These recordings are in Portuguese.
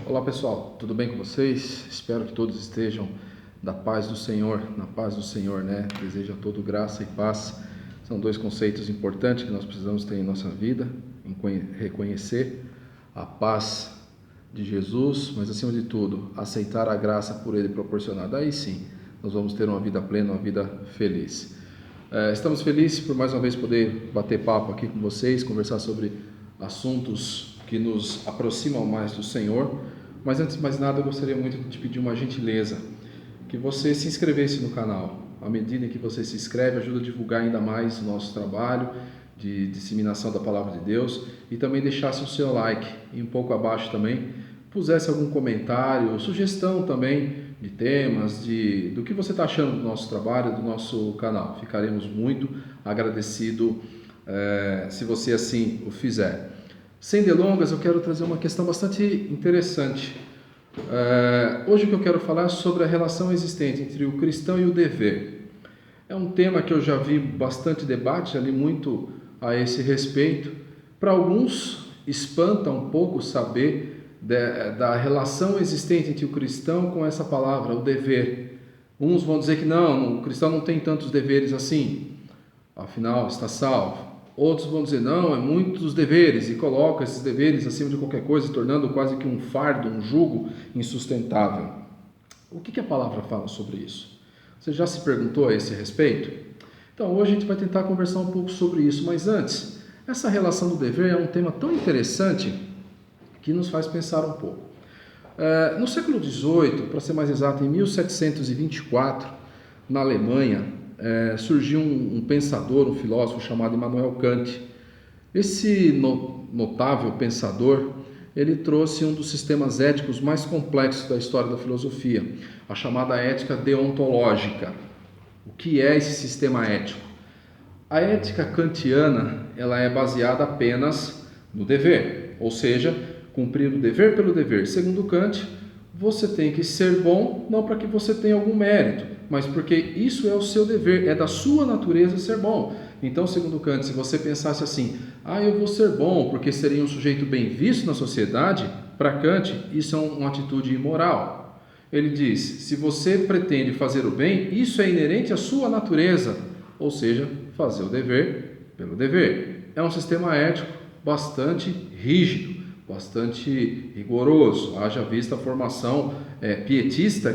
Olá pessoal, tudo bem com vocês? Espero que todos estejam da paz do Senhor, na paz do Senhor, né? Desejo a todos graça e paz. São dois conceitos importantes que nós precisamos ter em nossa vida, em reconhecer a paz de Jesus, mas acima de tudo, aceitar a graça por Ele proporcionada. Aí sim, nós vamos ter uma vida plena, uma vida feliz. Estamos felizes por mais uma vez poder bater papo aqui com vocês, conversar sobre assuntos que nos aproximam mais do Senhor. Mas antes de mais nada, eu gostaria muito de te pedir uma gentileza, que você se inscrevesse no canal. À medida que você se inscreve, ajuda a divulgar ainda mais o nosso trabalho de disseminação da Palavra de Deus, e também deixasse o seu like, e um pouco abaixo também pusesse algum comentário, sugestão também de temas, do que você está achando do nosso trabalho, do nosso canal. Ficaremos muito agradecidos se você assim o fizer. Sem delongas, eu quero trazer uma questão bastante interessante. Hoje o que eu quero falar é sobre a relação existente entre o cristão e o dever. É um tema que eu já vi bastante debate, já li muito a esse respeito. Para alguns, espanta um pouco saber da relação existente entre o cristão com essa palavra, o dever. Uns vão dizer que não, o cristão não tem tantos deveres assim, afinal está salvo. Outros vão dizer, não, é muitos deveres, e colocam esses deveres acima de qualquer coisa, tornando quase que um fardo, um jugo insustentável. O que a palavra fala sobre isso? Você já se perguntou a esse respeito? Então, hoje a gente vai tentar conversar um pouco sobre isso, mas antes, essa relação do dever é um tema tão interessante que nos faz pensar um pouco. No século XVIII, para ser mais exato, em 1724, na Alemanha, surgiu um pensador, um filósofo chamado Immanuel Kant. Esse notável pensador, ele trouxe um dos sistemas éticos mais complexos da história da filosofia, a chamada ética deontológica. O que é esse sistema ético? A ética kantiana, ela é baseada apenas no dever, ou seja, cumprir o dever pelo dever. Segundo Kant, você tem que ser bom, não para que você tenha algum mérito, mas porque isso é o seu dever, é da sua natureza ser bom. Então, segundo Kant, se você pensasse assim, eu vou ser bom porque seria um sujeito bem visto na sociedade, para Kant isso é uma atitude imoral. Ele diz, se você pretende fazer o bem, isso é inerente à sua natureza, ou seja, fazer o dever pelo dever. É um sistema ético bastante rígido, bastante rigoroso, haja vista a formação pietista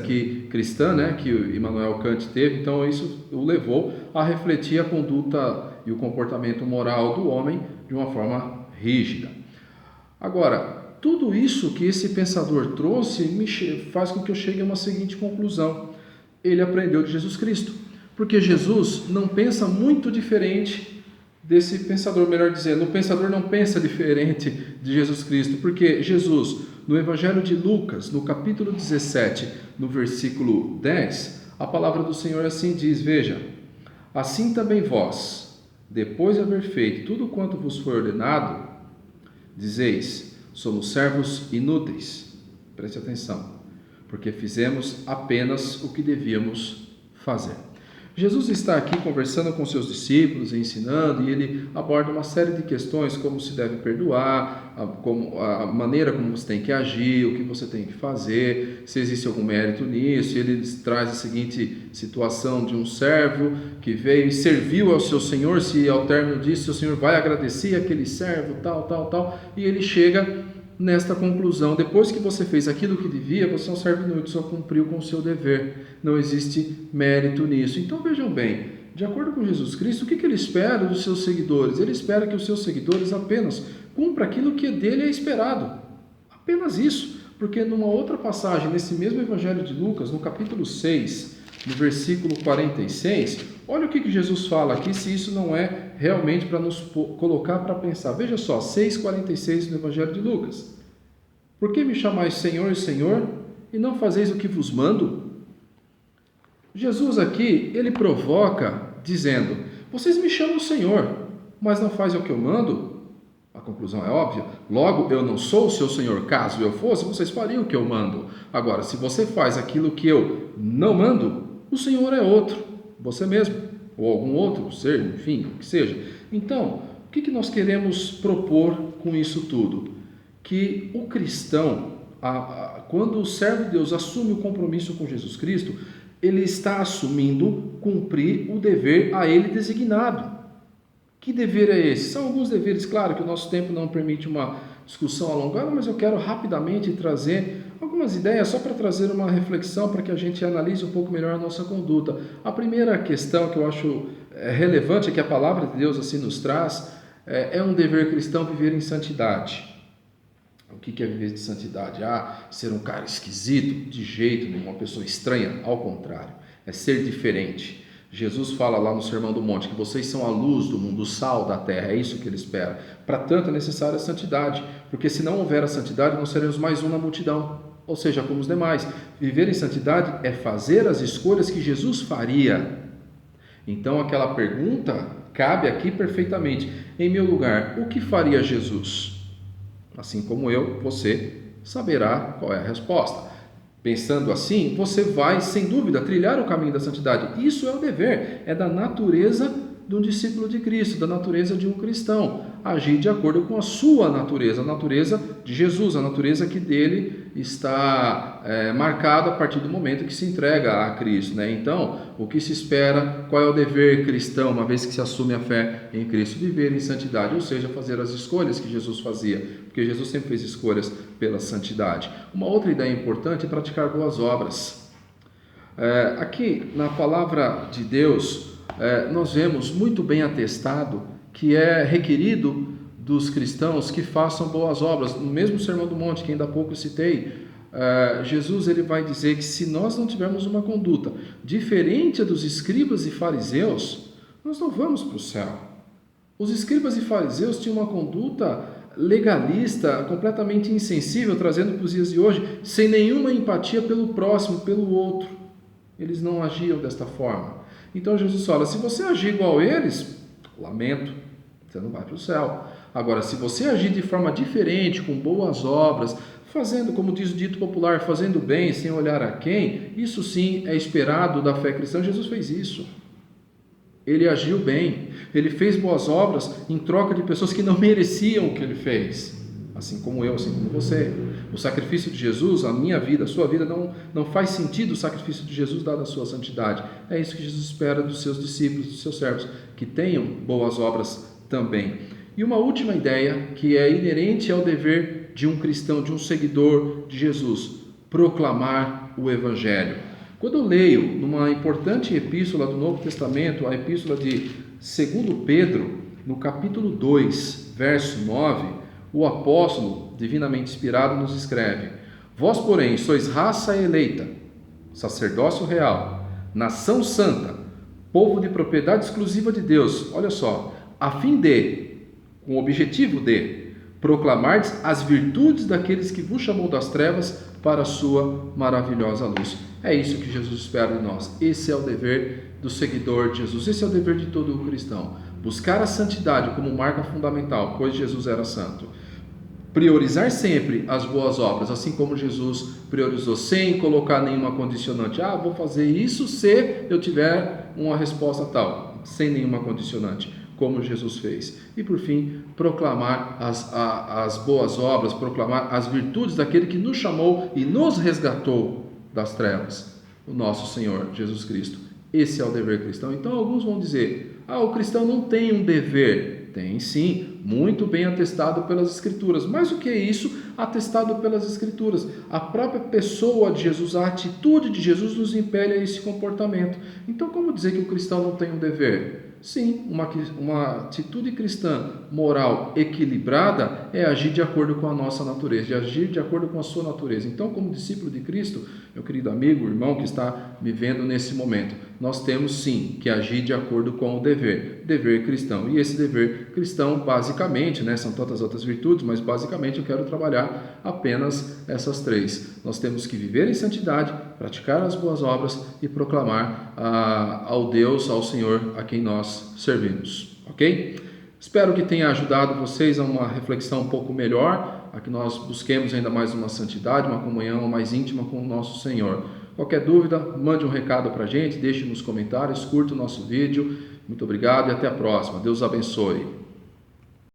cristã, né, que o Immanuel Kant teve. Então isso o levou a refletir a conduta e o comportamento moral do homem de uma forma rígida. Agora, tudo isso que esse pensador trouxe faz com que eu chegue a uma seguinte conclusão: ele aprendeu de Jesus Cristo, porque Jesus não pensa muito diferente desse pensador, melhor dizendo, o pensador não pensa diferente de Jesus Cristo, porque Jesus, no Evangelho de Lucas, no capítulo 17, no versículo 10, a palavra do Senhor assim diz, veja, assim também vós, depois de haver feito tudo quanto vos foi ordenado, dizeis, somos servos inúteis, preste atenção, porque fizemos apenas o que devíamos fazer. Jesus está aqui conversando com seus discípulos, ensinando, e ele aborda uma série de questões, como se deve perdoar, a maneira como você tem que agir, o que você tem que fazer, se existe algum mérito nisso. Ele traz a seguinte situação de um servo que veio e serviu ao seu senhor, se ao término disso o senhor vai agradecer aquele servo, tal, e ele chega nesta conclusão: depois que você fez aquilo que devia, você é um servo inútil, só cumpriu com o seu dever, não existe mérito nisso. Então vejam bem, de acordo com Jesus Cristo, o que ele espera dos seus seguidores? Ele espera que os seus seguidores apenas cumpram aquilo que dele é esperado, apenas isso, porque numa outra passagem, nesse mesmo Evangelho de Lucas, no capítulo 6, no versículo 46, olha o que Jesus fala aqui, se isso não é realmente para nos colocar para pensar. Veja só, 6,46 no Evangelho de Lucas. Por que me chamais Senhor, Senhor, e não fazeis o que vos mando? Jesus aqui, ele provoca dizendo, vocês me chamam Senhor, mas não fazem o que eu mando? A conclusão é óbvia. Logo, eu não sou o seu Senhor. Caso eu fosse, vocês fariam o que eu mando. Agora, se você faz aquilo que eu não mando, o Senhor é outro, você mesmo, ou algum outro ser, enfim, o que seja. Então, o que nós queremos propor com isso tudo? Que o cristão, quando o servo de Deus assume o compromisso com Jesus Cristo, ele está assumindo cumprir o dever a ele designado. Que dever é esse? São alguns deveres, claro que o nosso tempo não permite uma discussão alongada, mas eu quero rapidamente trazer algumas ideias só para trazer uma reflexão para que a gente analise um pouco melhor a nossa conduta. A primeira questão que eu acho relevante, que a palavra de Deus assim nos traz, é um dever cristão viver em santidade. O que é viver de santidade? Ser um cara esquisito? De jeito nenhum, uma pessoa estranha? Ao contrário, é ser diferente. Jesus fala lá no Sermão do Monte que vocês são a luz do mundo, o sal da terra, é isso que ele espera. Para tanto é necessária a santidade, porque se não houver a santidade, nós seremos mais um na multidão, ou seja, como os demais. Viver em santidade é fazer as escolhas que Jesus faria. Então aquela pergunta cabe aqui perfeitamente. Em meu lugar, o que faria Jesus? Assim como eu, você saberá qual é a resposta. Pensando assim, você vai, sem dúvida, trilhar o caminho da santidade. Isso é o dever, é da natureza de um discípulo de Cristo, da natureza de um cristão. Agir de acordo com a sua natureza, a natureza de Jesus, a natureza que dele está marcada a partir do momento que se entrega a Cristo, né? Então, o que se espera, qual é o dever cristão, uma vez que se assume a fé em Cristo? Viver em santidade, ou seja, fazer as escolhas que Jesus fazia, porque Jesus sempre fez escolhas pela santidade. Uma outra ideia importante é praticar boas obras. Aqui, na palavra de Deus, nós vemos muito bem atestado que é requerido dos cristãos que façam boas obras. No mesmo Sermão do Monte, que ainda há pouco citei, Jesus ele vai dizer que se nós não tivermos uma conduta diferente dos escribas e fariseus, nós não vamos para o céu. Os escribas e fariseus tinham uma conduta legalista, completamente insensível, trazendo para os dias de hoje, sem nenhuma empatia pelo próximo, pelo outro. Eles não agiam desta forma. Então Jesus fala, se você agir igual a eles, lamento, você não vai para o céu. Agora, se você agir de forma diferente, com boas obras, fazendo, como diz o dito popular, fazendo bem, sem olhar a quem, isso sim é esperado da fé cristã. Jesus fez isso. Ele agiu bem, ele fez boas obras em troca de pessoas que não mereciam o que ele fez. Assim como eu, assim como você. O sacrifício de Jesus, a minha vida, a sua vida, não faz sentido o sacrifício de Jesus dado a sua santidade. É isso que Jesus espera dos seus discípulos, dos seus servos, que tenham boas obras também. E uma última ideia que é inerente ao dever de um cristão, de um seguidor de Jesus: proclamar o Evangelho. Quando eu leio numa importante epístola do Novo Testamento, a epístola de 2 Pedro, no capítulo 2, verso 9, o apóstolo, divinamente inspirado, nos escreve: Vós, porém, sois raça eleita, sacerdócio real, nação santa, povo de propriedade exclusiva de Deus, olha só, a fim de, com o objetivo de, proclamardes as virtudes daqueles que vos chamou das trevas para a sua maravilhosa luz. É isso que Jesus espera de nós. Esse é o dever do seguidor de Jesus, esse é o dever de todo o cristão. Buscar a santidade como marca fundamental, pois Jesus era santo. Priorizar sempre as boas obras, assim como Jesus priorizou, sem colocar nenhuma condicionante. Vou fazer isso se eu tiver uma resposta tal, sem nenhuma condicionante, como Jesus fez. E por fim, proclamar as boas obras, proclamar as virtudes daquele que nos chamou e nos resgatou das trevas, o nosso Senhor Jesus Cristo. Esse é o dever cristão. Então alguns vão dizer, o cristão não tem um dever. Tem sim, muito bem atestado pelas Escrituras. Mas o que é isso? Atestado pelas Escrituras. A própria pessoa de Jesus, a atitude de Jesus nos impele a esse comportamento. Então como dizer que o cristão não tem um dever? Sim, uma atitude cristã moral equilibrada é agir de acordo com a nossa natureza, de agir de acordo com a sua natureza. Então, como discípulo de Cristo, meu querido amigo, irmão que está me vendo nesse momento, nós temos sim que agir de acordo com o dever cristão. E esse dever cristão, basicamente, são tantas outras virtudes, mas basicamente eu quero trabalhar apenas essas três. Nós temos que viver em santidade, praticar as boas obras e proclamar ao Deus, ao Senhor, a quem nós servimos, ok? Espero que tenha ajudado vocês a uma reflexão um pouco melhor, a que nós busquemos ainda mais uma santidade, uma comunhão mais íntima com o nosso Senhor. Qualquer dúvida, mande um recado para a gente, deixe nos comentários, curta o nosso vídeo. Muito obrigado e até a próxima. Deus abençoe.